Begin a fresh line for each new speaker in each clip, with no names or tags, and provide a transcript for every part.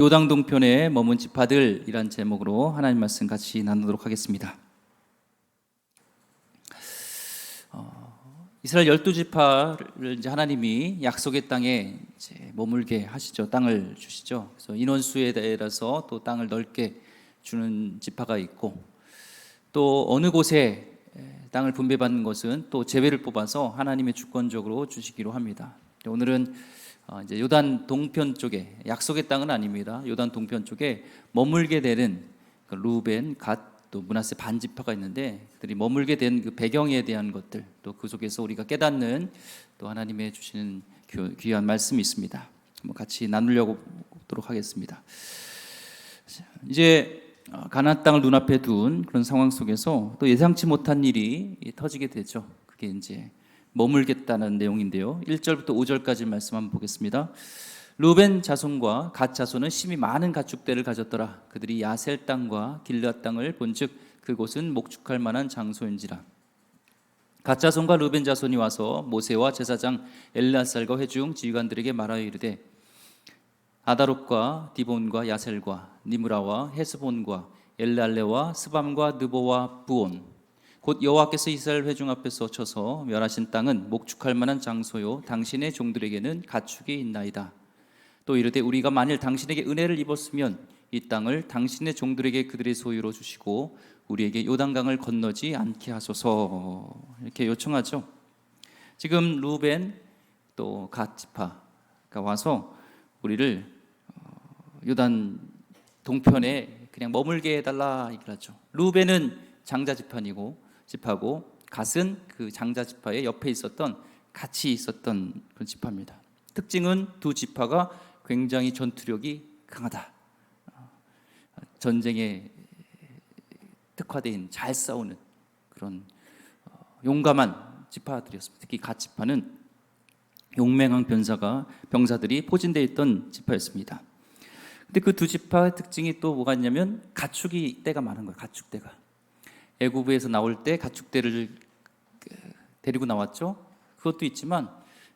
요당 동편에 머문 지파들이란 제목으로 하나님 말씀 같이 나누도록 하겠습니다. 이스라엘 12지파를 이제 하나님이 약속의 땅에 이제 머물게 하시죠. 땅을 주시죠. 그래서 인원수에 따라서 또 땅을 넓게 주는 지파가 있고, 또 어느 곳에 땅을 분배받는 것은 또 제외를 뽑아서 하나님의 주권적으로 주시기로 합니다. 오늘은 이제 요단 동편 쪽에, 약속의 땅은 아닙니다. 요단 동편 쪽에 머물게 되는 그 루벤, 갓, 또 므낫세 반지파가 있는데, 그들이 머물게 된 그 배경에 대한 것들, 또 그 속에서 우리가 깨닫는 또 하나님의 주시는 귀한 말씀이 있습니다. 한번 같이 나누려고 하도록 하겠습니다. 이제 가나안 땅을 눈앞에 둔 그런 상황 속에서 또 예상치 못한 일이 터지게 되죠. 그게 이제 머물겠다는 내용인데요. 1절부터 5절까지 말씀 한번 보겠습니다. 루벤 자손과 갓 자손은 심히 많은 가축대를 가졌더라. 그들이 야셀 땅과 길르앗 땅을 본즉 그곳은 목축할 만한 장소인지라. 갓 자손과 루벤 자손이 와서 모세와 제사장 엘르아살과 회중 지휘관들에게 말하여 이르되 아다롯과 디본과 야셀과 니므라와 헤스본과 엘랄레와 스밤과 느보와 부온 곧 여호와께서 이스라엘 회중 앞에서 쳐서 멸하신 땅은 목축할 만한 장소요 당신의 종들에게는 가축이 있나이다. 또 이르되 우리가 만일 당신에게 은혜를 입었으면 이 땅을 당신의 종들에게 그들의 소유로 주시고 우리에게 요단강을 건너지 않게 하소서, 이렇게 요청하죠. 지금 루벤 또 갓 지파가 와서 우리를 요단 동편에 그냥 머물게 해달라 얘기를 하죠. 루벤은 장자 지파고 갓은 그 장자 지파의 옆에 있었던, 같이 있었던 그런 지파입니다. 특징은 두 지파가 굉장히 전투력이 강하다. 전쟁에 특화된 잘 싸우는 그런 용감한 지파들이었습니다. 특히 갓 지파는 용맹한 병사들이 포진되어 있던 지파였습니다. 근데 그 두 지파의 특징이 또 뭐가 있냐면 가축이 떼가 많은 거예요. 가축대가. 애굽에서 나올 때 가축대를 데리고 나왔죠. 그것도 있지만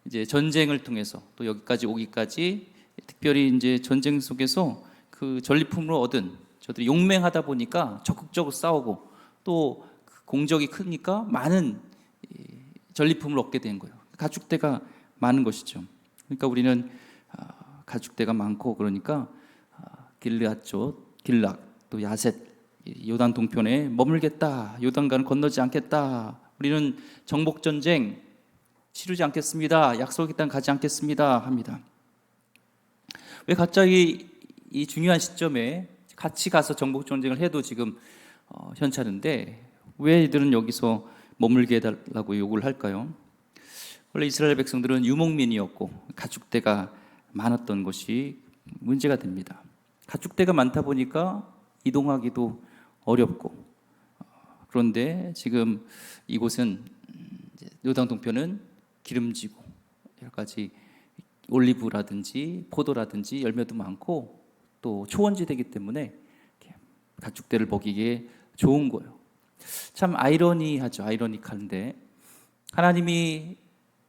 이제 전쟁을 통해서 또 여기까지 오기까지 특별히 이제 전쟁 속에서 그 전리품으로 얻은, 저들이 용맹하다 보니까 적극적으로 싸우고 또 공적이 크니까 많은 전리품을 얻게 된 거예요. 가축대가 많은 것이죠. 그러니까 우리는 가축대가 많고, 그러니까 길르앗 쪽, 길락, 또 야셋, 요단 동편에 머물겠다, 요단강을 건너지 않겠다, 우리는 정복 전쟁 치르지 않겠습니다, 약속의 땅 가지 않겠습니다 합니다. 왜 갑자기 이 중요한 시점에 같이 가서 정복 전쟁을 해도 지금 현찮은데 왜 이들은 여기서 머물게 해달라고 요구를 할까요? 원래 이스라엘 백성들은 유목민이었고 가축대가 많았던 것이 문제가 됩니다. 가축대가 많다 보니까 이동하기도 어렵고, 그런데 지금 이곳은 요단 동편은 기름지고 여러 가지 올리브라든지 포도라든지 열매도 많고 또 초원지대이기 때문에 가축대를 먹이기에 좋은 거예요. 참 아이러니컬한데 하나님이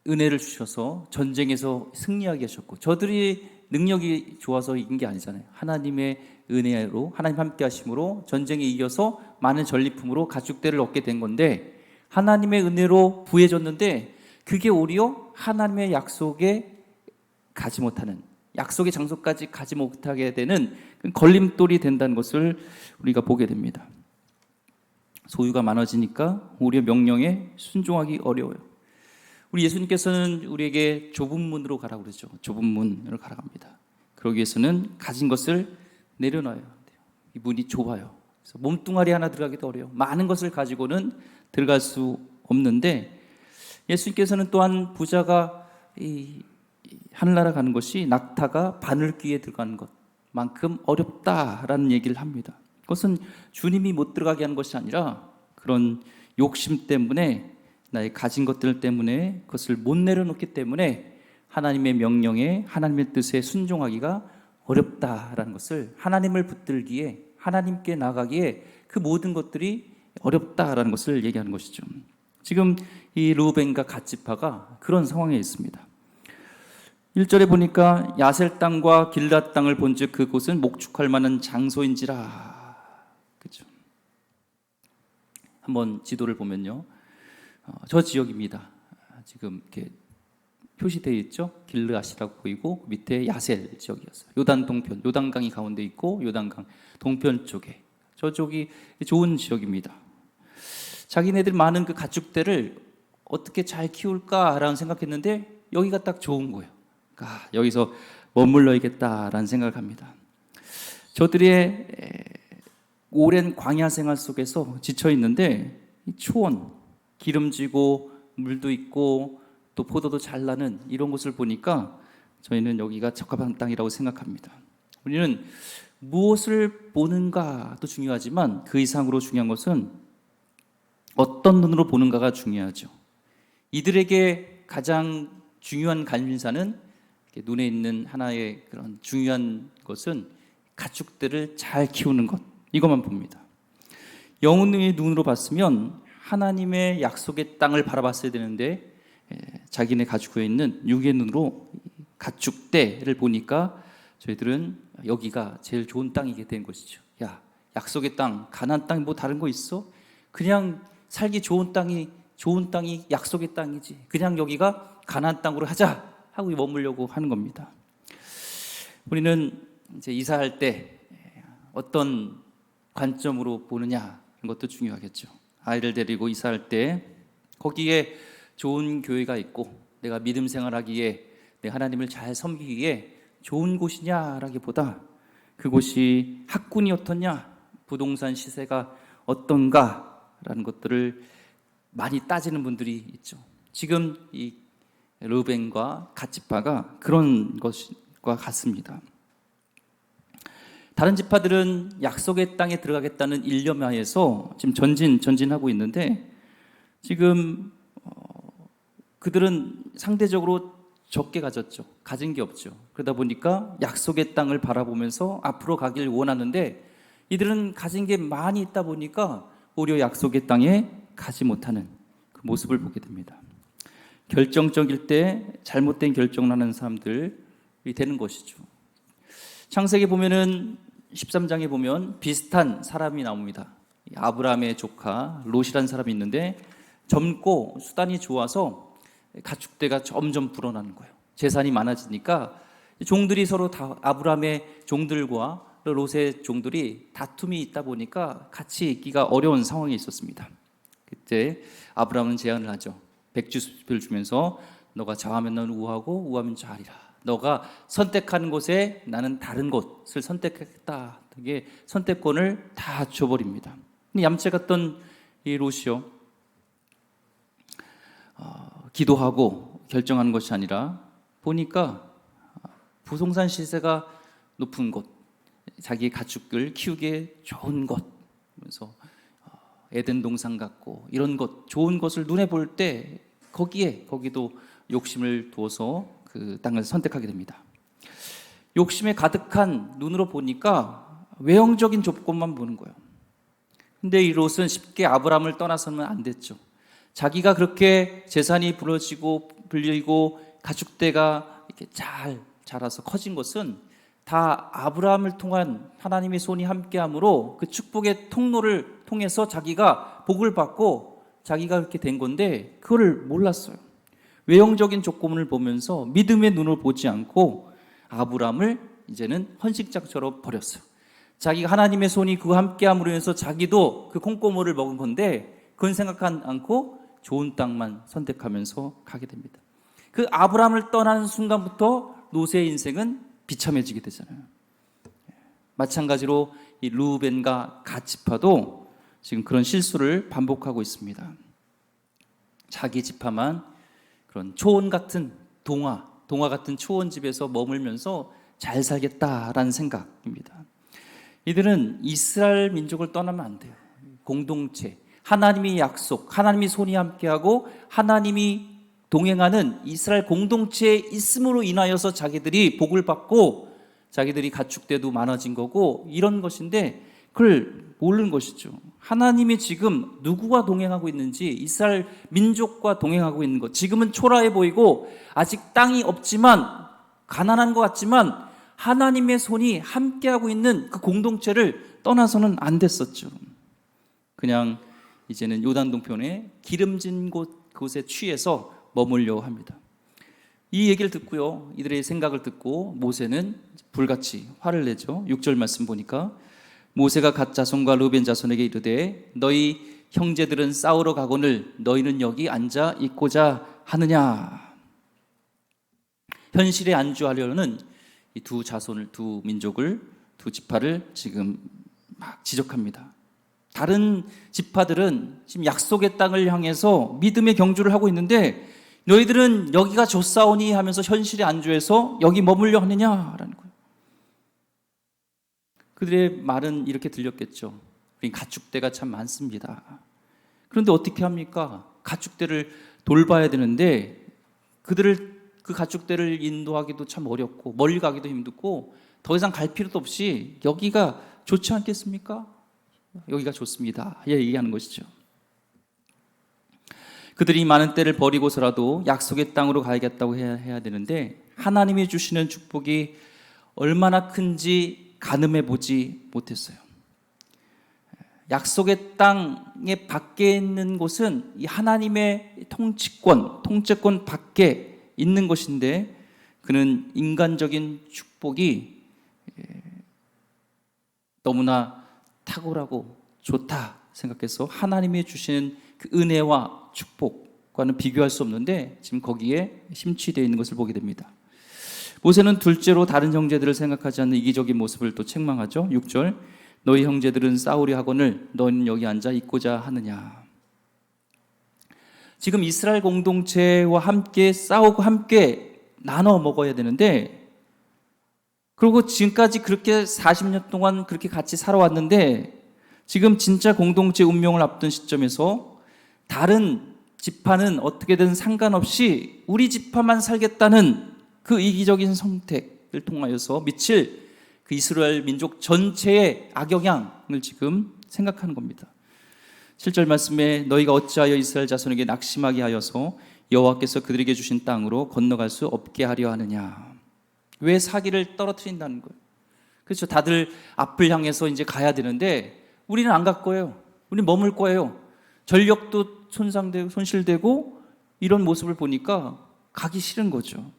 은혜를 주셔서 전쟁에서 승리하게 하셨고, 저들이 능력이 좋아서 이긴 게 아니잖아요. 하나님의 은혜로, 하나님 함께 하심으로 전쟁에 이겨서 많은 전리품으로 가축대를 얻게 된 건데, 하나님의 은혜로 부해졌는데 그게 오히려 하나님의 약속에 가지 못하는, 약속의 장소까지 가지 못하게 되는 걸림돌이 된다는 것을 우리가 보게 됩니다. 소유가 많아지니까 오히려 명령에 순종하기 어려워요. 우리 예수님께서는 우리에게 좁은 문으로 가라고 그러죠. 좁은 문으로 가라고 합니다. 그러기 위해서는 가진 것을 내려놔야 돼요. 이 문이 좁아요. 그래서 몸뚱아리 하나 들어가기도 어려워요. 많은 것을 가지고는 들어갈 수 없는데, 예수님께서는 또한 부자가 이 하늘나라 가는 것이 낙타가 바늘귀에 들어가는 것만큼 어렵다라는 얘기를 합니다. 그것은 주님이 못 들어가게 하는 것이 아니라 그런 욕심 때문에, 나의 가진 것들 때문에 그것을 못 내려놓기 때문에 하나님의 명령에, 하나님의 뜻에 순종하기가 어렵다라는 것을, 하나님을 붙들기에, 하나님께 나가기에 그 모든 것들이 어렵다라는 것을 얘기하는 것이죠. 지금 이 루벤과 갓 지파가 그런 상황에 있습니다. 1절에 보니까 야셀 땅과 길앗 땅을 본즉 그곳은 목축할 만한 장소인지라. 그렇죠. 한번 지도를 보면요, 저 지역입니다. 지금 이렇게 표시되어 있죠. 길르앗이라고 보이고 밑에 야셀 지역이었어요. 요단 동편, 요단강이 가운데 있고 요단강 동편 쪽에 저쪽이 좋은 지역입니다. 자기네들 많은 그 가축대를 어떻게 잘 키울까라는 생각했는데 여기가 딱 좋은 거예요. 그러니까 여기서 머물러야겠다라는 생각을 합니다. 저들의 오랜 광야 생활 속에서 지쳐 있는데 초원, 기름지고 물도 있고 또 포도도 잘 나는 이런 곳을 보니까 저희는 여기가 적합한 땅이라고 생각합니다. 우리는 무엇을 보는가도 중요하지만 그 이상으로 중요한 것은 어떤 눈으로 보는가가 중요하죠. 이들에게 가장 중요한 관심사는 눈에 있는 하나의 그런 중요한 것은 가축들을 잘 키우는 것, 이것만 봅니다. 영혼의 눈으로 봤으면 하나님의 약속의 땅을 바라봤어야 되는데 자기네 가지고 있는 육의 눈으로 가축대를 보니까 저희들은 여기가 제일 좋은 땅이게 된 것이죠. 야, 약속의 땅, 가나안 땅이 뭐 다른 거 있어? 그냥 살기 좋은 땅이 약속의 땅이지. 그냥 여기가 가나안 땅으로 하자 하고 머물려고 하는 겁니다. 우리는 이제 이사할 때 어떤 관점으로 보느냐 이런 것도 중요하겠죠. 아이를 데리고 이사할 때 거기에 좋은 교회가 있고 내가 믿음 생활하기에 내 하나님을 잘 섬기기에 좋은 곳이냐라기보다 그곳이 학군이 어떻냐, 부동산 시세가 어떤가라는 것들을 많이 따지는 분들이 있죠. 지금 이 르벤과 갓지파가 그런 것과 같습니다. 다른 지파들은 약속의 땅에 들어가겠다는 일념하에서 지금 전진하고 있는데 지금 그들은 상대적으로 적게 가졌죠. 가진 게 없죠. 그러다 보니까 약속의 땅을 바라보면서 앞으로 가길 원하는데 이들은 가진 게 많이 있다 보니까 오히려 약속의 땅에 가지 못하는 그 모습을 보게 됩니다. 결정적일 때 잘못된 결정을 하는 사람들이 되는 것이죠. 창세기 보면은 13장에 보면 비슷한 사람이 나옵니다. 아브라함의 조카 롯이라는 사람이 있는데 젊고 수단이 좋아서 가축대가 점점 불어나는 거예요. 재산이 많아지니까 종들이 서로 다 아브라함의 종들과 롯의 종들이 다툼이 있다 보니까 같이 있기가 어려운 상황에 있었습니다. 그때 아브라함은 제안을 하죠. 백주십을 주면서 너가 좌하면 넌 우하고 우하면 좌하리라. 너가 선택하는 곳에 나는 다른 곳을 선택했다. 되게 선택권을 다 줘버립니다. 얌체 같던 이 롯이요, 기도하고 결정하는 것이 아니라 보니까 부동산 시세가 높은 곳, 자기의 가축을 키우기에 좋은 곳, 그래서 에덴 동산 같고 이런 것, 좋은 것을 눈에 볼 때 거기도 욕심을 두어서 그 땅을 선택하게 됩니다. 욕심에 가득한 눈으로 보니까 외형적인 조건만 보는 거예요. 근데 이 롯은 쉽게 아브라함을 떠나서는 안 됐죠. 자기가 그렇게 재산이 불리고 가축대가 이렇게 잘 자라서 커진 것은 다 아브라함을 통한 하나님의 손이 함께함으로 그 축복의 통로를 통해서 자기가 복을 받고 자기가 그렇게 된 건데 그거를 몰랐어요. 외형적인 조건을 보면서 믿음의 눈을 보지 않고 아브라함을 이제는 헌신자처럼 버렸어요. 자기가 하나님의 손이 그와 함께함으로 해서 자기도 그 콩고물을 먹은 건데 그건 생각하지 않고 좋은 땅만 선택하면서 가게 됩니다. 그 아브라함을 떠나는 순간부터 롯의 인생은 비참해지게 되잖아요. 마찬가지로 이 르우벤과 갓지파도 지금 그런 실수를 반복하고 있습니다. 자기 지파만 그런 초원 같은 동화 같은 초원 집에서 머물면서 잘 살겠다라는 생각입니다. 이들은 이스라엘 민족을 떠나면 안 돼요. 공동체, 하나님의 약속, 하나님의 손이 함께하고 하나님이 동행하는 이스라엘 공동체에 있음으로 인하여서 자기들이 복을 받고 자기들이 가축대도 많아진 거고 이런 것인데 그걸 모르는 것이죠. 하나님이 지금 누구와 동행하고 있는지, 이스라엘 민족과 동행하고 있는 것, 지금은 초라해 보이고 아직 땅이 없지만 가난한 것 같지만 하나님의 손이 함께하고 있는 그 공동체를 떠나서는 안 됐었죠. 그냥 이제는 요단 동편에 기름진 곳에 취해서 머물려 합니다. 이 얘기를 듣고요, 이들의 생각을 듣고 모세는 불같이 화를 내죠. 6절 말씀 보니까 모세가 갓 자손과 르벤 자손에게 이르되 너희 형제들은 싸우러 가거늘 너희는 여기 앉아 있고자 하느냐. 현실에 안주하려는 이 두 자손을, 두 민족을, 두 지파를 지금 막 지적합니다. 다른 지파들은 지금 약속의 땅을 향해서 믿음의 경주를 하고 있는데 너희들은 여기가 좋사오니 하면서 현실에 안주해서 여기 머물려 하느냐라는 거예요. 그들의 말은 이렇게 들렸겠죠. 우린 가축대가 참 많습니다. 그런데 어떻게 합니까? 가축대를 돌봐야 되는데 그 가축대를 인도하기도 참 어렵고 멀리 가기도 힘들고 더 이상 갈 필요도 없이 여기가 좋지 않겠습니까? 여기가 좋습니다. 얘기하는 것이죠. 그들이 많은 때를 버리고서라도 약속의 땅으로 가야겠다고 해야 되는데 하나님이 주시는 축복이 얼마나 큰지 가늠해 보지 못했어요. 약속의 땅의 밖에 있는 곳은 이 하나님의 통치권 밖에 있는 것인데 그는 인간적인 축복이 너무나 탁월하고 좋다 생각해서 하나님이 주시는 그 은혜와 축복과는 비교할 수 없는데 지금 거기에 심취되어 있는 것을 보게 됩니다. 모세는 둘째로 다른 형제들을 생각하지 않는 이기적인 모습을 또 책망하죠. 6절 너희 형제들은 싸우려 하거늘 너희는 여기 앉아 있고자 하느냐. 지금 이스라엘 공동체와 함께 싸우고 함께 나눠 먹어야 되는데 그리고 지금까지 그렇게 40년 동안 그렇게 같이 살아왔는데 지금 진짜 공동체 운명을 앞둔 시점에서 다른 지파는 어떻게든 상관없이 우리 지파만 살겠다는 그 이기적인 선택을 통하여서 미칠 그 이스라엘 민족 전체의 악영향을 지금 생각하는 겁니다. 7절 말씀에 너희가 어찌하여 이스라엘 자손에게 낙심하게 하여서 여호와께서 그들에게 주신 땅으로 건너갈 수 없게 하려 하느냐. 왜 사기를 떨어뜨린다는 거예요. 그렇죠. 다들 앞을 향해서 이제 가야 되는데 우리는 안 갈 거예요. 우리는 머물 거예요. 전력도 손실되고 이런 모습을 보니까 가기 싫은 거죠.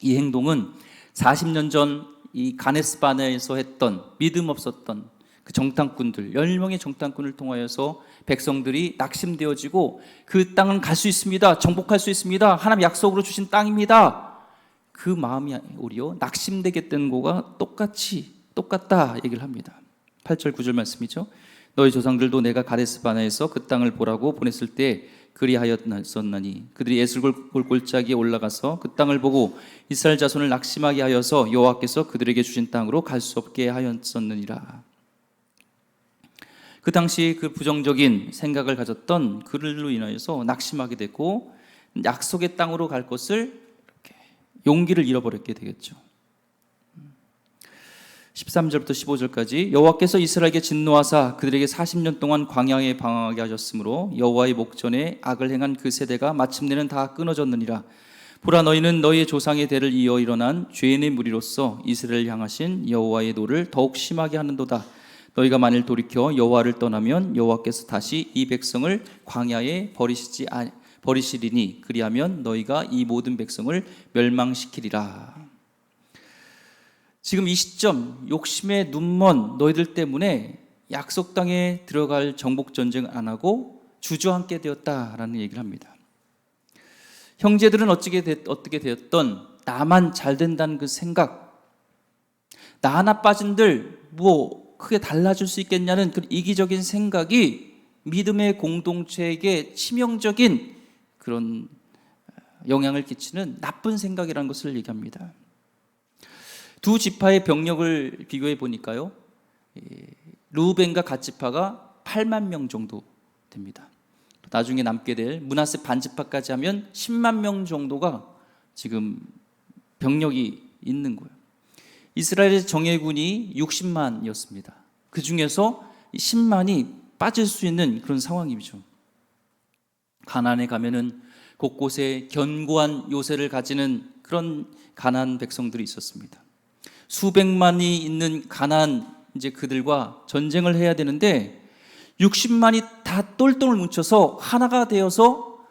이 행동은 40년 전 이 가네스 바네에서 했던 믿음 없었던 그 정탐꾼들 10명의 정탐꾼을 통하여서 백성들이 낙심되어지고 그 땅은 갈 수 있습니다. 정복할 수 있습니다. 하나님 약속으로 주신 땅입니다. 그 마음이 오히려 낙심되게 된 거가 똑같다 얘기를 합니다. 8절 9절 말씀이죠. 너희 조상들도 내가 가데스 바네에서 그 땅을 보라고 보냈을 때 그리하였었나니 그들이 에슬골 골짜기에 올라가서 그 땅을 보고 이스라엘 자손을 낙심하게 하여서 여호와께서 그들에게 주신 땅으로 갈 수 없게 하였었느니라. 그 당시 그 부정적인 생각을 가졌던 그들로 인하여서 낙심하게 되고 약속의 땅으로 갈 것을 이렇게 용기를 잃어버렸게 되겠죠. 13절부터 15절까지 여호와께서 이스라엘에게 진노하사 그들에게 40년 동안 광야에 방황하게 하셨으므로 여호와의 목전에 악을 행한 그 세대가 마침내는 다 끊어졌느니라. 보라 너희는 너희의 조상의 대를 이어 일어난 죄인의 무리로서 이스라엘을 향하신 여호와의 노를 더욱 심하게 하는도다. 너희가 만일 돌이켜 여호와를 떠나면 여호와께서 다시 이 백성을 광야에 버리시리니 그리하면 너희가 이 모든 백성을 멸망시키리라. 지금 이 시점 욕심에 눈먼 너희들 때문에 약속 땅에 들어갈 정복 전쟁을 안 하고 주저앉게 되었다라는 얘기를 합니다. 형제들은 어떻게 되었던 나만 잘 된다는 그 생각, 나 하나 빠진들 뭐 크게 달라질 수 있겠냐는 그 이기적인 생각이 믿음의 공동체에게 치명적인 그런 영향을 끼치는 나쁜 생각이라는 것을 얘기합니다. 두 지파의 병력을 비교해 보니까요, 르우벤과 갓 지파가 8만 명 정도 됩니다. 나중에 남게 될 므낫세 반 지파까지 하면 10만 명 정도가 지금 병력이 있는 거예요. 이스라엘의 정예군이 60만이었습니다. 그 중에서 10만이 빠질 수 있는 그런 상황이죠. 가나안에 가면은 곳곳에 견고한 요새를 가지는 그런 가나안 백성들이 있었습니다. 수백만이 있는 가나안 이제 그들과 전쟁을 해야 되는데 60만이 다 똘똘 뭉쳐서 하나가 되어서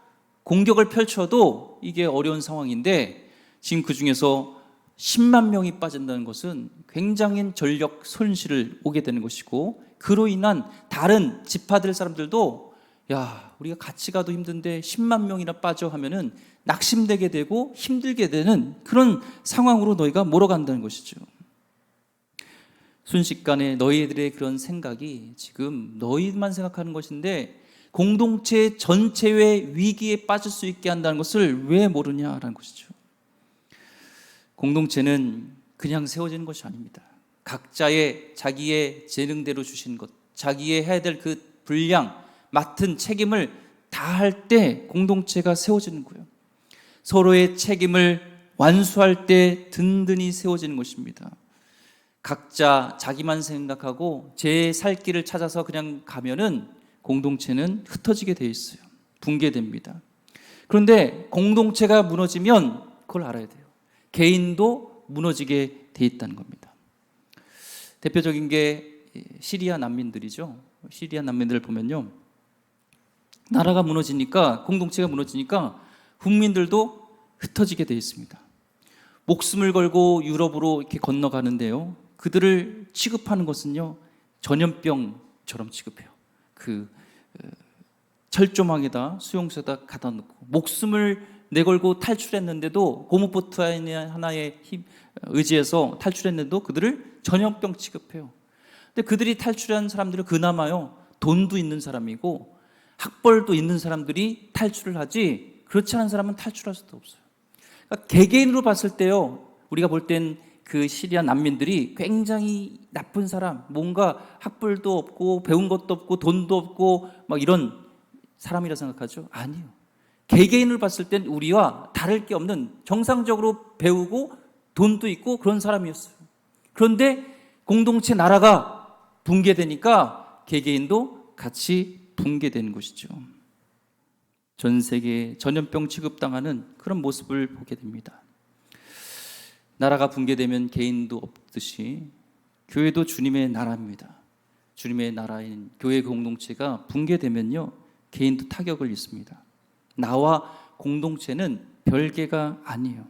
공격을 펼쳐도 이게 어려운 상황인데 지금 그 중에서 10만 명이 빠진다는 것은 굉장히 전력 손실을 오게 되는 것이고, 그로 인한 다른 지파들 사람들도 야, 우리가 같이 가도 힘든데 10만 명이나 빠져 하면은 낙심되게 되고 힘들게 되는 그런 상황으로 너희가 몰아간다는 것이죠. 순식간에 너희들의 그런 생각이 지금 너희만 생각하는 것인데 공동체 전체의 위기에 빠질 수 있게 한다는 것을 왜 모르냐라는 것이죠. 공동체는 그냥 세워지는 것이 아닙니다. 각자의 자기의 재능대로 주신 것, 자기의 해야 될 그 분량, 맡은 책임을 다할 때 공동체가 세워지는 거예요. 서로의 책임을 완수할 때 든든히 세워지는 것입니다. 각자 자기만 생각하고 제 살 길을 찾아서 그냥 가면은 공동체는 흩어지게 돼 있어요. 붕괴됩니다. 그런데 공동체가 무너지면 그걸 알아야 돼요. 개인도 무너지게 돼 있다는 겁니다. 대표적인 게 시리아 난민들이죠. 시리아 난민들을 보면요, 나라가 무너지니까, 공동체가 무너지니까 국민들도 흩어지게 돼 있습니다. 목숨을 걸고 유럽으로 이렇게 건너가는데요, 그들을 취급하는 것은요 전염병처럼 취급해요. 철조망에다 수용소에다 갖다 놓고 목숨을 내걸고 탈출했는데도, 고무보트 하나에 의지해서 탈출했는데도 그들을 전염병 취급해요. 근데 그들이 탈출한 사람들은 그나마요 돈도 있는 사람이고 학벌도 있는 사람들이 탈출을 하지, 그렇지 않은 사람은 탈출할 수도 없어요. 그러니까 개개인으로 봤을 때요, 우리가 볼 땐 그 시리아 난민들이 굉장히 나쁜 사람, 뭔가 학벌도 없고 배운 것도 없고 돈도 없고 막 이런 사람이라 생각하죠. 아니요. 개개인을 봤을 땐 우리와 다를 게 없는 정상적으로 배우고 돈도 있고 그런 사람이었어요. 그런데 공동체 나라가 붕괴되니까 개개인도 같이 붕괴되는 것이죠. 전 세계에 전염병 취급당하는 그런 모습을 보게 됩니다. 나라가 붕괴되면 개인도 없듯이 교회도 주님의 나라입니다. 주님의 나라인 교회 공동체가 붕괴되면요 개인도 타격을 입습니다. 나와 공동체는 별개가 아니에요.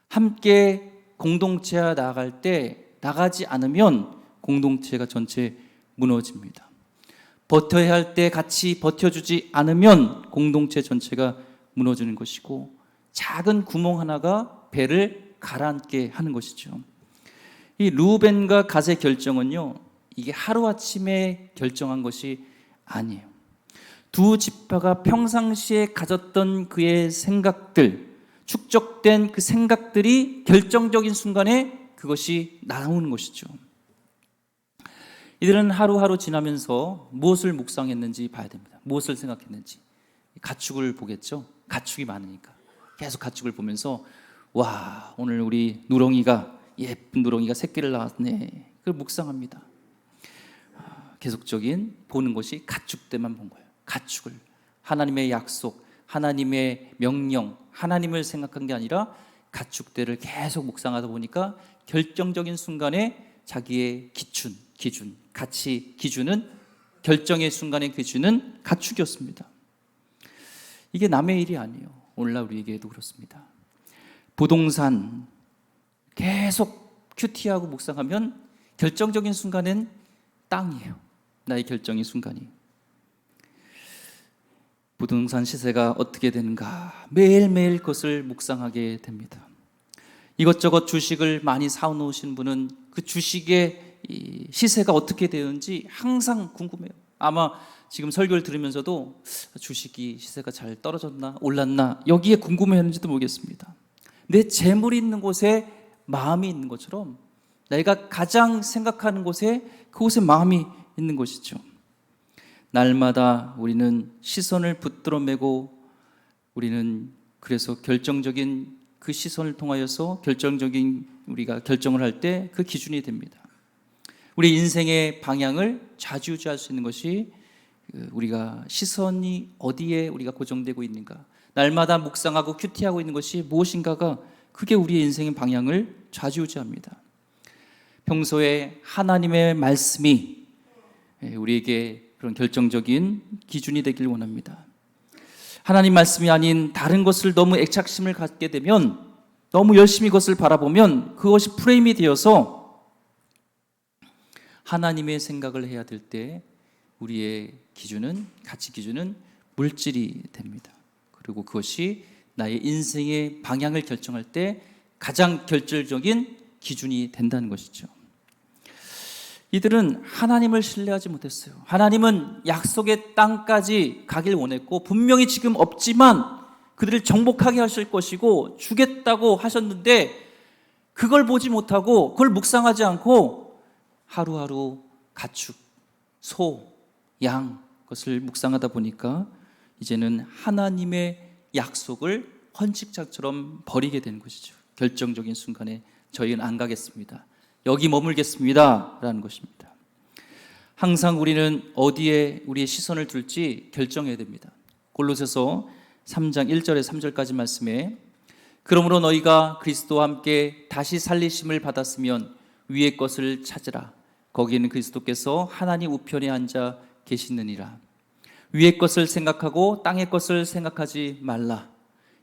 함께 공동체와 나아갈 때 나가지 않으면 공동체가 전체 무너집니다. 버텨야 할 때 같이 버텨주지 않으면 공동체 전체가 무너지는 것이고, 작은 구멍 하나가 배를 가라앉게 하는 것이죠. 이 루벤과 갓의 결정은요, 이게 하루아침에 결정한 것이 아니에요. 두 지파가 평상시에 가졌던 그의 생각들, 축적된 그 생각들이 결정적인 순간에 그것이 나오는 것이죠. 이들은 하루하루 지나면서 무엇을 묵상했는지 봐야 됩니다. 무엇을 생각했는지. 가축을 보겠죠. 가축이 많으니까 계속 가축을 보면서 와, 오늘 우리 누렁이가, 예쁜 누렁이가 새끼를 낳았네, 그걸 묵상합니다. 계속적인 보는 것이 가축 때만 본 거예요. 가축을, 하나님의 약속, 하나님의 명령, 하나님을 생각한 게 아니라 가축대를 계속 묵상하다 보니까 결정적인 순간에 자기의 기준, 가치 기준은, 결정의 순간의 기준은 가축이었습니다. 이게 남의 일이 아니에요. 오늘날 우리에게도 그렇습니다. 부동산 계속 큐티하고 묵상하면 결정적인 순간은 땅이에요. 나의 결정의 순간이. 부동산 시세가 어떻게 되는가 매일매일 그것을 묵상하게 됩니다. 이것저것 주식을 많이 사놓으신 분은 그 주식의 시세가 어떻게 되는지 항상 궁금해요. 아마 지금 설교를 들으면서도 주식이 시세가 잘 떨어졌나 올랐나 여기에 궁금해하는지도 모르겠습니다. 내 재물이 있는 곳에 마음이 있는 것처럼 내가 가장 생각하는 곳에, 그곳에 마음이 있는 것이죠. 날마다 우리는 시선을 붙들어 매고, 우리는 그래서 결정적인 그 시선을 통하여서 결정적인 우리가 결정을 할 때 그 기준이 됩니다. 우리 인생의 방향을 좌지우지할 수 있는 것이 우리가 시선이 어디에 우리가 고정되고 있는가, 날마다 묵상하고 큐티하고 있는 것이 무엇인가가 그게 우리의 인생의 방향을 좌지우지합니다. 평소에 하나님의 말씀이 우리에게 그런 결정적인 기준이 되길 원합니다. 하나님 말씀이 아닌 다른 것을 너무 애착심을 갖게 되면, 너무 열심히 그것을 바라보면 그것이 프레임이 되어서 하나님의 생각을 해야 될 때 우리의 기준은, 가치 기준은 물질이 됩니다. 그리고 그것이 나의 인생의 방향을 결정할 때 가장 결정적인 기준이 된다는 것이죠. 이들은 하나님을 신뢰하지 못했어요. 하나님은 약속의 땅까지 가길 원했고, 분명히 지금 없지만 그들을 정복하게 하실 것이고 주겠다고 하셨는데, 그걸 보지 못하고 그걸 묵상하지 않고 하루하루 가축, 소, 양 것을 묵상하다 보니까 이제는 하나님의 약속을 헌책자처럼 버리게 되는 것이죠. 결정적인 순간에 저희는 안 가겠습니다, 여기 머물겠습니다 라는 것입니다. 항상 우리는 어디에 우리의 시선을 둘지 결정해야 됩니다. 골로새서 3장 1절에 3절까지 말씀에, 그러므로 너희가 그리스도와 함께 다시 살리심을 받았으면 위의 것을 찾으라. 거기에는 그리스도께서 하나님 우편에 앉아 계시느니라. 위의 것을 생각하고 땅의 것을 생각하지 말라.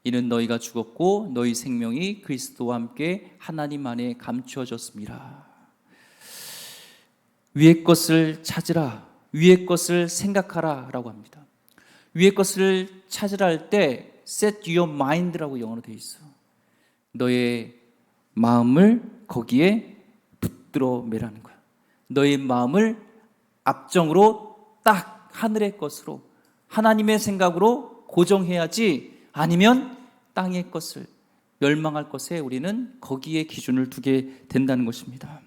이는 너희가 죽었고 너희 생명이 그리스도와 함께 하나님 안에 감추어졌습니다. 위의 것을 찾으라, 위의 것을 생각하라 라고 합니다. 위의 것을 찾으라 할 때 set your mind라고 영어로 되어 있어. 너의 마음을 거기에 붙들어 매라는 거야. 너의 마음을 앞정으로 딱 하늘의 것으로, 하나님의 생각으로 고정해야지, 아니면 땅의 것을, 멸망할 것에 우리는 거기에 기준을 두게 된다는 것입니다.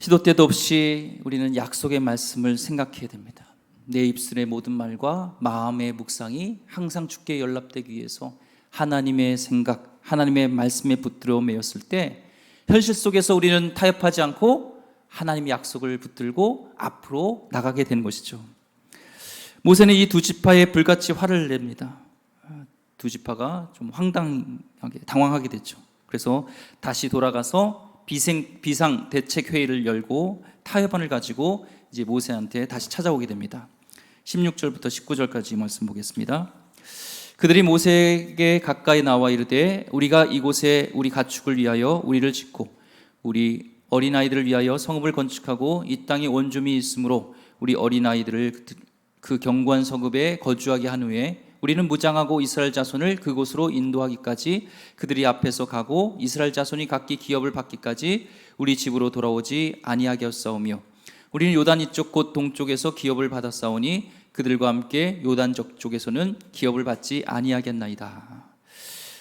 시도 때도 없이 우리는 약속의 말씀을 생각해야 됩니다. 내 입술의 모든 말과 마음의 묵상이 항상 주께 연락되기 위해서 하나님의 생각, 하나님의 말씀에 붙들어 매였을 때 현실 속에서 우리는 타협하지 않고 하나님의 약속을 붙들고 앞으로 나가게 되는 것이죠. 모세는 이 두 지파에 불같이 화를 냅니다. 두 지파가 좀 황당하게, 당황하게 됐죠. 그래서 다시 돌아가서 비상 대책 회의를 열고 타협안을 가지고 이제 모세한테 다시 찾아오게 됩니다. 16절부터 19절까지 말씀 보겠습니다. 그들이 모세에게 가까이 나와 이르되, 우리가 이곳에 우리 가축을 위하여 우리를 짓고 우리 어린아이들을 위하여 성읍을 건축하고 이 땅에 원룸이 있으므로 우리 어린아이들을 그 견고한 성읍에 거주하게 한 후에 우리는 무장하고 이스라엘 자손을 그곳으로 인도하기까지 그들이 앞에서 가고 이스라엘 자손이 각기 기업을 받기까지 우리 집으로 돌아오지 아니하게 하였사오며, 우리는 요단 이쪽 곧 동쪽에서 기업을 받았사오니 그들과 함께 요단 저쪽에서는 기업을 받지 아니하겠나이다.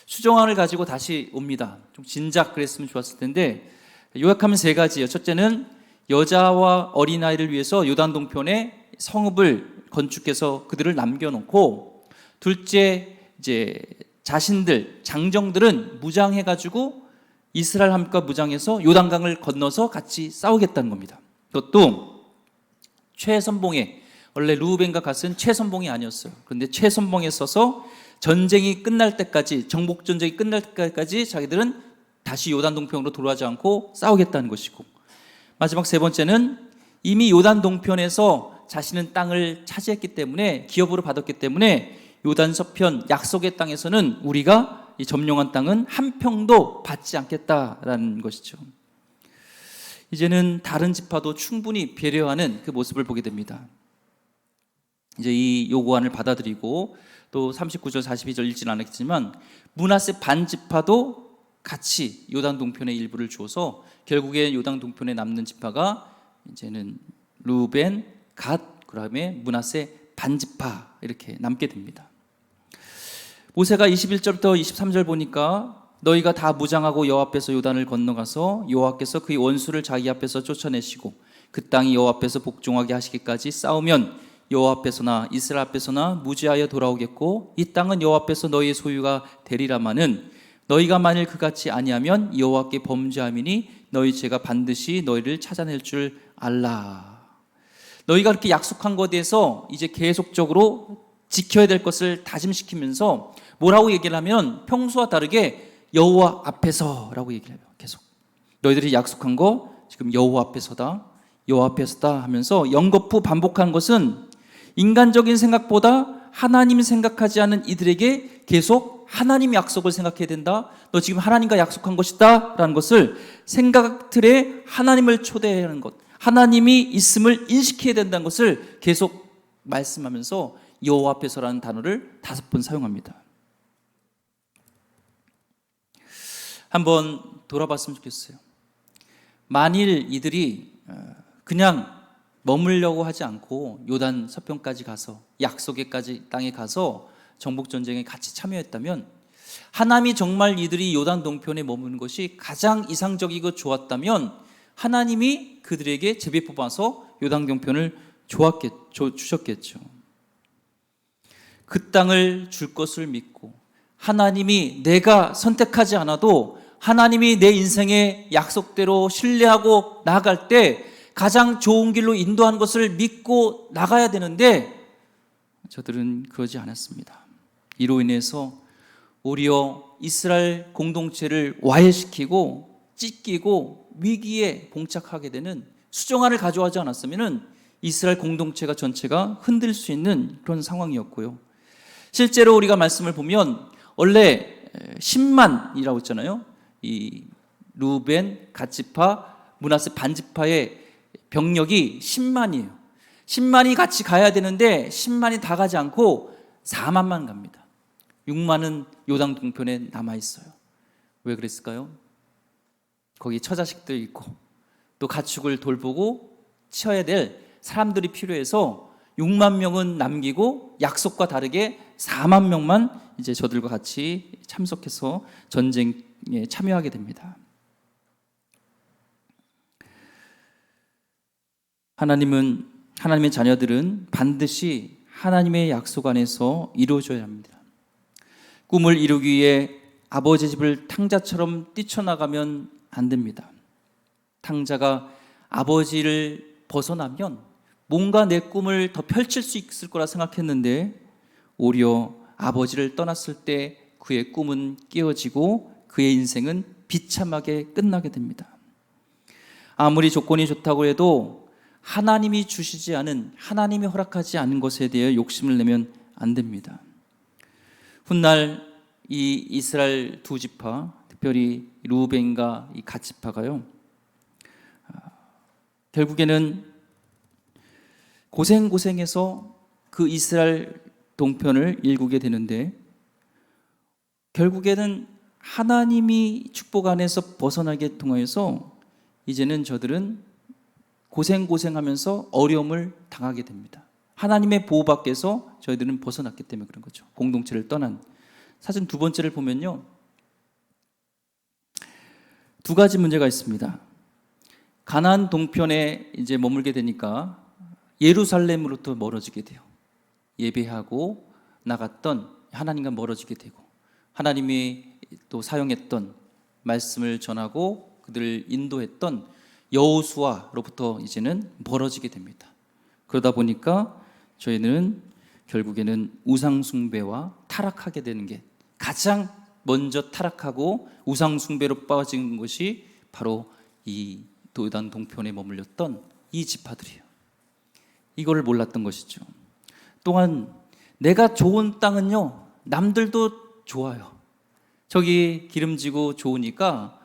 수정안을 가지고 다시 옵니다. 좀 진작 그랬으면 좋았을 텐데 요약하면 세 가지예요. 첫째는 여자와 어린아이를 위해서 요단 동편에 성읍을 건축해서 그들을 남겨놓고, 둘째, 이제 자신들, 장정들은 무장해가지고 이스라엘 함과 무장해서 요단강을 건너서 같이 싸우겠다는 겁니다. 그것도 최선봉에, 원래 르우벤과 갓은 최선봉이 아니었어요. 그런데 최선봉에 서서 전쟁이 끝날 때까지, 정복 전쟁이 끝날 때까지 자기들은 다시 요단 동편으로 돌아가지 않고 싸우겠다는 것이고, 마지막 세 번째는 이미 요단 동편에서 자신은 땅을 차지했기 때문에, 기업으로 받았기 때문에 요단 서편 약속의 땅에서는 우리가 이 점령한 땅은 한 평도 받지 않겠다라는 것이죠. 이제는 다른 지파도 충분히 배려하는 그 모습을 보게 됩니다. 이제 이 요구안을 받아들이고 또 39절 42절 읽지는 않았지만 므낫세 반 지파도 같이 요단 동편의 일부를 주어서 결국에 요단 동편에 남는 지파가 이제는 루벤, 갓, 그다음에 므낫세 반 지파 이렇게 남게 됩니다. 모세가 21절부터 23절 보니까 너희가 다 무장하고 여호와 앞에서 요단을 건너가서 여호와께서 그의 원수를 자기 앞에서 쫓아내시고 그 땅이 여호와 앞에서 복종하게 하시기까지 싸우면 여호와 앞에서나 이스라엘 앞에서나 무죄하여 돌아오겠고 이 땅은 여호와 앞에서 너희의 소유가 되리라마는 너희가 만일 그같이 아니하면 여호와께 범죄함이니 너희 죄가 반드시 너희를 찾아낼 줄 알라. 너희가 그렇게 약속한 것에 대해서 이제 계속적으로 지켜야 될 것을 다짐시키면서 뭐라고 얘기를 하면 평소와 다르게 여호와 앞에서라고 얘기를 해요. 계속 너희들이 약속한 거 지금 여호와 앞에서다, 여호와 앞에서다 하면서 연거푸 반복한 것은 인간적인 생각보다 하나님 생각하지 않은 이들에게 계속 하나님 약속을 생각해야 된다, 너 지금 하나님과 약속한 것이다 라는 것을 생각 틀에 하나님을 초대해야 하는 것, 하나님이 있음을 인식해야 된다는 것을 계속 말씀하면서 여호와 앞에서라는 단어를 5번 사용합니다. 한번 돌아봤으면 좋겠어요. 만일 이들이 그냥 머물려고 하지 않고 요단 서편까지 가서 약속의 땅에 가서 정복전쟁에 같이 참여했다면, 하나님이 정말 이들이 요단 동편에 머무는 것이 가장 이상적이고 좋았다면 하나님이 그들에게 제비 뽑아서 요단 동편을 주셨겠죠. 그 땅을 줄 것을 믿고 하나님이 내가 선택하지 않아도 하나님이 내 인생의 약속대로 신뢰하고 나아갈 때 가장 좋은 길로 인도하는 것을 믿고 나가야 되는데, 저들은 그러지 않았습니다. 이로 인해서 오히려 이스라엘 공동체를 와해시키고 찢기고 위기에 봉착하게 되는, 수정안을 가져가지 않았으면 이스라엘 공동체가 전체가 흔들 수 있는 그런 상황이었고요. 실제로 우리가 말씀을 보면 원래 10만이라고 했잖아요. 이 루벤, 갓지파, 므낫세 반지파의 병력이 10만이에요. 10만이 같이 가야 되는데 10만이 다 가지 않고 4만만 갑니다. 6만은 요단 동편에 남아 있어요. 왜 그랬을까요? 거기 처자식들 있고 또 가축을 돌보고 치어야 될 사람들이 필요해서 6만 명은 남기고 약속과 다르게 4만 명만 이제 저들과 같이 참석해서 전쟁에 참여하게 됩니다. 하나님의 자녀들은 반드시 하나님의 약속 안에서 이루어져야 합니다. 꿈을 이루기 위해 아버지 집을 탕자처럼 뛰쳐나가면 안 됩니다. 탕자가 아버지를 벗어나면 뭔가 내 꿈을 더 펼칠 수 있을 거라 생각했는데 오히려 아버지를 떠났을 때 그의 꿈은 깨어지고 그의 인생은 비참하게 끝나게 됩니다. 아무리 조건이 좋다고 해도 하나님이 주시지 않은, 하나님이 허락하지 않은 것에 대해 욕심을 내면 안 됩니다. 훗날 이 이스라엘 두 지파, 특별히 루벤과 이 갓 지파가요, 결국에는 고생해서 그 이스라엘 동편을 일구게 되는데, 결국에는 하나님이 축복 안에서 벗어나게 통하여서 이제는 저들은 고생하면서 어려움을 당하게 됩니다. 하나님의 보호 밖에서 저희들은 벗어났기 때문에 그런 거죠. 공동체를 떠난. 사진 두 번째를 보면요, 두 가지 문제가 있습니다. 가나안 동편에 이제 머물게 되니까 예루살렘으로부터 멀어지게 돼요. 예배하고 나갔던 하나님과 멀어지게 되고, 하나님이 또 사용했던 말씀을 전하고 그들을 인도했던 여호수아로부터 이제는 멀어지게 됩니다. 그러다 보니까 저희는 결국에는 우상 숭배와 타락하게 되는 게, 가장 먼저 타락하고 우상 숭배로 빠진 것이 바로 이 요단 동편에 머물렀던 이 지파들이에요. 이거를 몰랐던 것이죠. 또한 내가 좋은 땅은요, 남들도 좋아요. 저기 기름지고 좋으니까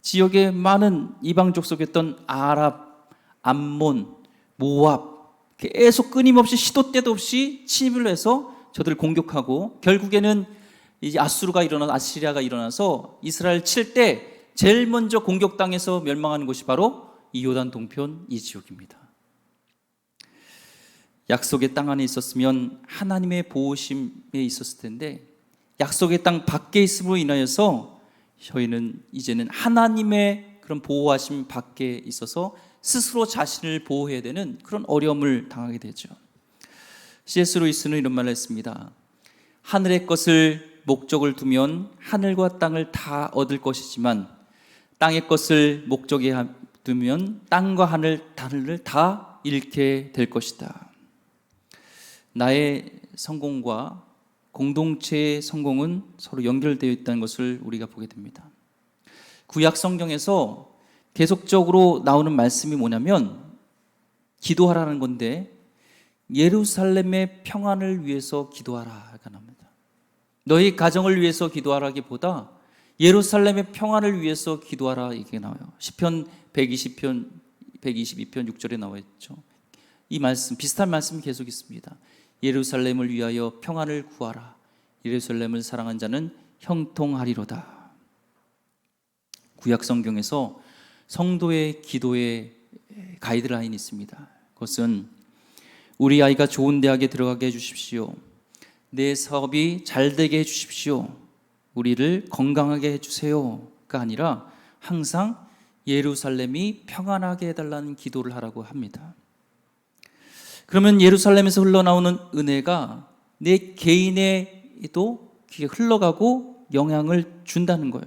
지역에 많은 이방족 속했던 아랍, 암몬, 모압 계속 끊임없이 시도 때도 없이 침입을 해서 저들을 공격하고, 결국에는 이제 아시리아가 일어나서 이스라엘 칠 때 제일 먼저 공격당해서 멸망하는 곳이 바로 이 요단 동편 이 지역입니다. 약속의 땅 안에 있었으면 하나님의 보호심에 있었을 텐데, 약속의 땅 밖에 있음으로 인하여서 저희는 이제는 하나님의 그런 보호하심 밖에 있어서 스스로 자신을 보호해야 되는 그런 어려움을 당하게 되죠. C.S. 루이스는 이런 말을 했습니다. 하늘의 것을 목적을 두면 하늘과 땅을 다 얻을 것이지만 땅의 것을 목적에 두면 땅과 하늘을 다 잃게 될 것이다. 나의 성공과 공동체의 성공은 서로 연결되어 있다는 것을 우리가 보게 됩니다. 구약 성경에서 계속적으로 나오는 말씀이 뭐냐면 기도하라는 건데 예루살렘의 평안을 위해서 기도하라가 나옵니다. 너희 가정을 위해서 기도하라기보다 예루살렘의 평안을 위해서 기도하라 이게 나와요. 시편 122편 6절에 나와 있죠. 이 말씀, 비슷한 말씀이 계속 있습니다. 예루살렘을 위하여 평안을 구하라. 예루살렘을 사랑한 자는 형통하리로다. 구약 성경에서 성도의 기도의 가이드라인이 있습니다. 그것은 우리 아이가 좋은 대학에 들어가게 해주십시오. 내 사업이 잘 되게 해주십시오. 우리를 건강하게 해주세요가 아니라 항상 예루살렘이 평안하게 해달라는 기도를 하라고 합니다. 그러면 예루살렘에서 흘러나오는 은혜가 내 개인에도 흘러가고 영향을 준다는 거예요.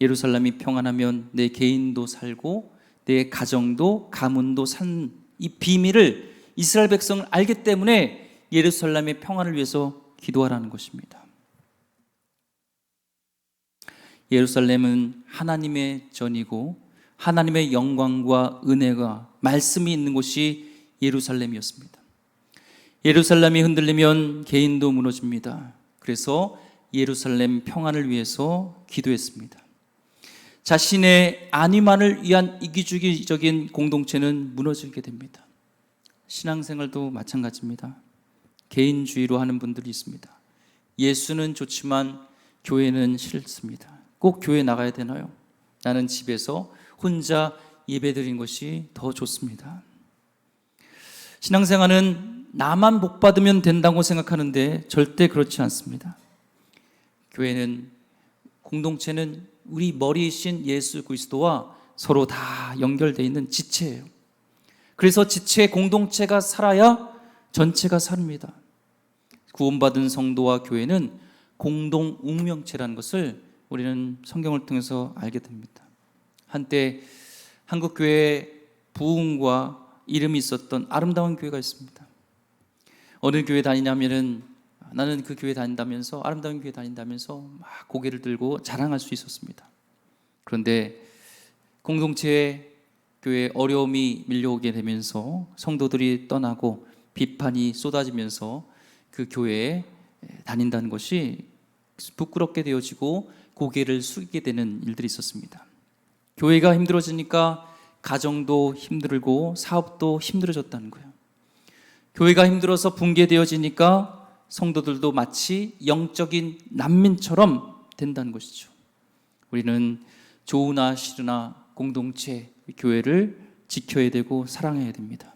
예루살렘이 평안하면 내 개인도 살고 내 가정도 가문도 산 이 비밀을 이스라엘 백성은 알기 때문에 예루살렘의 평안을 위해서 기도하라는 것입니다. 예루살렘은 하나님의 전이고 하나님의 영광과 은혜가 말씀이 있는 곳이 예루살렘이었습니다. 예루살렘이 흔들리면 개인도 무너집니다. 그래서 예루살렘 평안을 위해서 기도했습니다. 자신의 안위만을 위한 이기주의적인 공동체는 무너지게 됩니다. 신앙생활도 마찬가지입니다. 개인주의로 하는 분들이 있습니다. 예수는 좋지만 교회는 싫습니다. 꼭 교회 나가야 되나요? 나는 집에서 혼자 예배드리는 것이 더 좋습니다. 신앙생활은 나만 복 받으면 된다고 생각하는데 절대 그렇지 않습니다. 교회는, 공동체는 우리 머리이신 예수 그리스도와 서로 다 연결되어 있는 지체예요. 그래서 지체 공동체가 살아야 전체가 삽니다. 구원받은 성도와 교회는 공동 운명체라는 것을 우리는 성경을 통해서 알게 됩니다. 한때 한국교회에 부흥과 이름이 있었던 아름다운 교회가 있습니다. 어느 교회 다니냐면은 나는 그 교회 다닌다면서, 아름다운 교회 다닌다면서 막 고개를 들고 자랑할 수 있었습니다. 그런데 공동체에 교회에 어려움이 밀려오게 되면서 성도들이 떠나고 비판이 쏟아지면서 그 교회에 다닌다는 것이 부끄럽게 되어지고 고개를 숙이게 되는 일들이 있었습니다. 교회가 힘들어지니까 가정도 힘들고 사업도 힘들어졌다는 거예요. 교회가 힘들어서 붕괴되어지니까 성도들도 마치 영적인 난민처럼 된다는 것이죠. 우리는 좋으나 싫으나 공동체, 교회를 지켜야 되고 사랑해야 됩니다.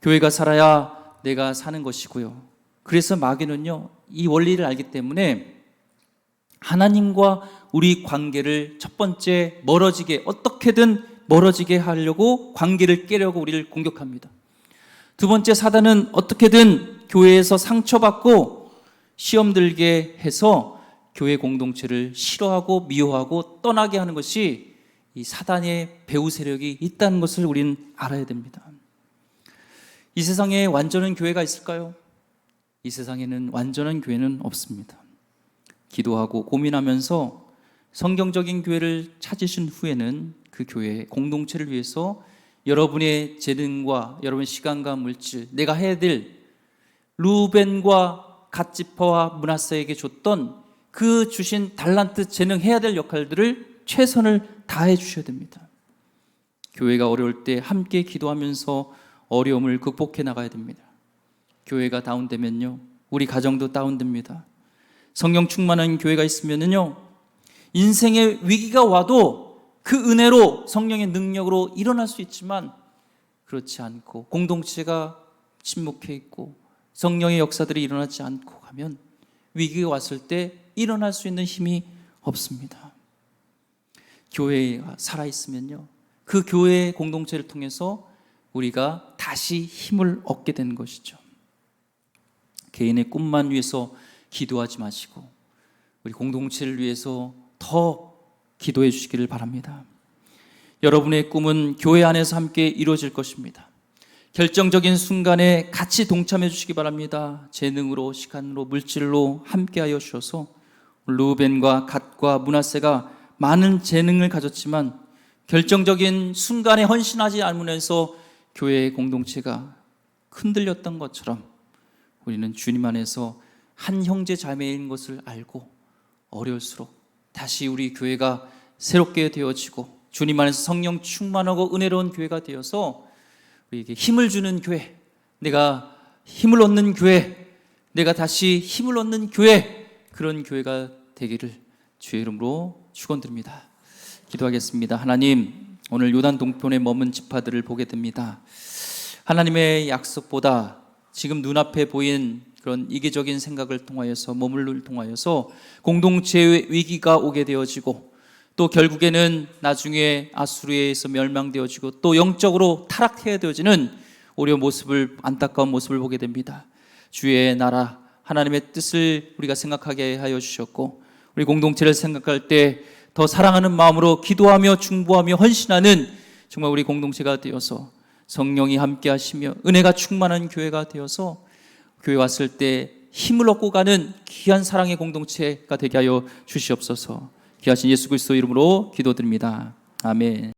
교회가 살아야 내가 사는 것이고요. 그래서 마귀는요, 이 원리를 알기 때문에 하나님과 우리 관계를 첫 번째 어떻게든 멀어지게 하려고 관계를 깨려고 우리를 공격합니다. 두 번째, 사단은 어떻게든 교회에서 상처받고 시험 들게 해서 교회 공동체를 싫어하고 미워하고 떠나게 하는 것이 이 사단의 배후 세력이 있다는 것을 우리는 알아야 됩니다. 이 세상에 완전한 교회가 있을까요? 이 세상에는 완전한 교회는 없습니다. 기도하고 고민하면서 성경적인 교회를 찾으신 후에는 그 교회 공동체를 위해서 여러분의 재능과 여러분의 시간과 물질, 내가 해야 될 루벤과 갓지퍼와 므낫세에게 줬던 그 주신 달란트, 재능, 해야 될 역할들을 최선을 다해 주셔야 됩니다. 교회가 어려울 때 함께 기도하면서 어려움을 극복해 나가야 됩니다. 교회가 다운되면요, 우리 가정도 다운됩니다. 성령 충만한 교회가 있으면요, 인생의 위기가 와도 그 은혜로, 성령의 능력으로 일어날 수 있지만 그렇지 않고 공동체가 침묵해 있고 성령의 역사들이 일어나지 않고 가면 위기가 왔을 때 일어날 수 있는 힘이 없습니다. 교회가 살아있으면요, 그 교회의 공동체를 통해서 우리가 다시 힘을 얻게 되는 것이죠. 개인의 꿈만 위해서 기도하지 마시고 우리 공동체를 위해서 더 기도해 주시기를 바랍니다. 여러분의 꿈은 교회 안에서 함께 이루어질 것입니다. 결정적인 순간에 같이 동참해 주시기 바랍니다. 재능으로, 시간으로, 물질로 함께하여 주셔서 루벤과 갓과 므낫세가 많은 재능을 가졌지만 결정적인 순간에 헌신하지 않으면서 교회의 공동체가 흔들렸던 것처럼 우리는 주님 안에서 한 형제 자매인 것을 알고 어려울수록 다시 우리 교회가 새롭게 되어지고 주님 안에서 성령 충만하고 은혜로운 교회가 되어서 우리에게 힘을 주는 교회, 내가 힘을 얻는 교회, 내가 다시 힘을 얻는 교회, 그런 교회가 되기를 주의 이름으로 축원드립니다. 기도하겠습니다. 하나님, 오늘 요단 동편에 머문 지파들을 보게 됩니다. 하나님의 약속보다 지금 눈앞에 보인 그런 이기적인 생각을 통하여서, 머물을 통하여서 공동체의 위기가 오게 되어지고 또 결국에는 나중에 아수르에 의해서 멸망되어지고 또 영적으로 타락해야 되어지는 우리의 모습을, 안타까운 모습을 보게 됩니다. 주의 나라, 하나님의 뜻을 우리가 생각하게 하여 주셨고 우리 공동체를 생각할 때 더 사랑하는 마음으로 기도하며 중보하며 헌신하는 정말 우리 공동체가 되어서 성령이 함께 하시며 은혜가 충만한 교회가 되어서 교회 왔을 때 힘을 얻고 가는 귀한 사랑의 공동체가 되게 하여 주시옵소서. 귀하신 예수 그리스도 이름으로 기도드립니다. 아멘.